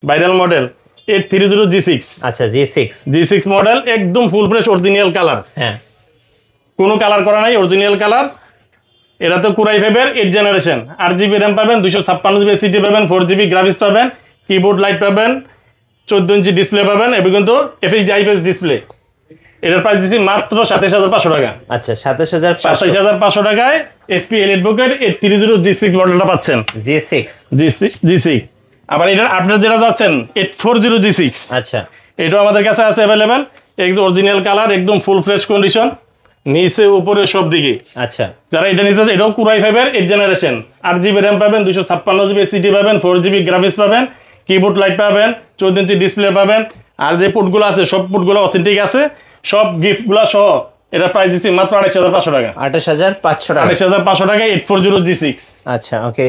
Viral model 830G6। আচ্ছা G6 model, একদম full fresh original colour. হ্যাঁ, কোনো কালার করা নাই, অরিজিনাল কালার। এটা তো Core i5 এর 8 জেনারেশন। 8GB RAM পাবেন, 256GB SSD পাবেন, 4GB গ্রাফিক্স পাবেন, কিবোর্ড লাইট পাবেন, 14 ইঞ্চি ডিসপ্লে পাবেন এবং কিন্তু FHD IPS ডিসপ্লে। এটার প্রাইস দিচ্ছি মাত্র 27500 টাকা। আচ্ছা 27500 টাকায় HP EliteBook এর 830G6 মডেলটা পাচ্ছেন। G6 আবার এটার আপডেট যেটা যাচ্ছেন 840G6। আচ্ছা, এটাও আমাদের কাছে আছে अवेलेबल, একদম অরিজিনাল কালার, একদম ফুল ফ্রেশ কন্ডিশন, নিচে উপরে সব দিকে। আচ্ছা, যারা এটা নিতে চান, এটাও Core i5 এর 8 জেনারেশন। 8GB RAM পাবেন, 256GB SSD পাবেন, 4GB গ্রাফিক্স পাবেন, কিবোর্ড লাইট পাবেন, 14 ইঞ্চি ডিসপ্লে পাবেন। আর যে পোর্টগুলো আছে সব পোর্টগুলো অথেন্টিক আছে, সব গিফটগুলো সহ এটা প্রাইস দিচ্ছি মাত্র 28500 টাকা। 28500 টাকা। 28500 টাকায় 840G6। আচ্ছা, ওকে।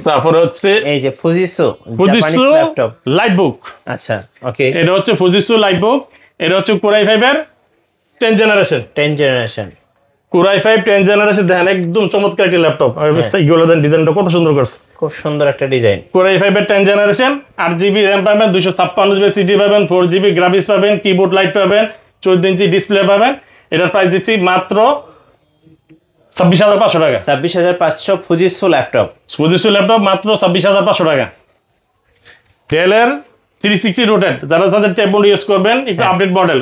তারপরে হচ্ছে এই যে Fujitsu ল্যাপটপ লাইটবুক। আচ্ছা, ওকে। এটা হচ্ছে Fujitsu লাইটবুক। এটা হচ্ছে Core i5 এর 10 জেনারেশন। Core i5 10 জেনারেশন, দেখেন একদম চমৎকার একটা ল্যাপটপ। এইগুলো দেন, ডিজাইনটা কত সুন্দর করছে, খুব সুন্দর একটা ডিজাইন। Core i5 এর 10 জেনারেশন, 8GB RAM পাবেন, 256GB SSD পাবেন, 4GB গ্রাফিক্স পাবেন, কিবোর্ড লাইট পাবেন, 14 ইঞ্চি ডিসপ্লে পাবেন। এটার প্রাইস দিচ্ছি মাত্র 26500 টাকা। 26500 Fujitsu ল্যাপটপ মাত্র 26500 টাকা। ডেলের 360 রোটেট, যারা যাদের ট্যাবলেট ইউজ করবেন, একটু আপডেট মডেল।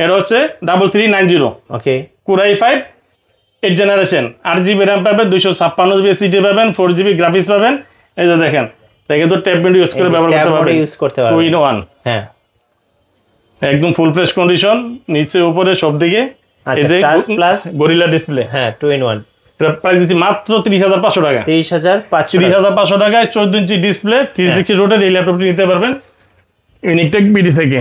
এটা হচ্ছে 3390। ওকে। Core i5 8 generation, 8GB RAM পাবেন, 256GB SSD পাবেন, 4GB গ্রাফিক্স পাবেন। এই যে দেখেন, দেখে তো ট্যাবলেট ইউজ করে ব্যবহার করতে পারবেন। 2 in 1। হ্যাঁ, একদম ফুল ফ্রেশ কন্ডিশন, নিচে উপরে সব দিকে। এই যে টাচ প্লাস গরিলা ডিসপ্লে। হ্যাঁ, 2 in 1। প্রাইস দিচ্ছি মাত্র 30500 টাকা। 30500 টাকায় 14 ইঞ্চি ডিসপ্লে, 360 রোটেট এই ল্যাপটপটি নিতে পারবেন ইউনিকটেক বিডি থেকে।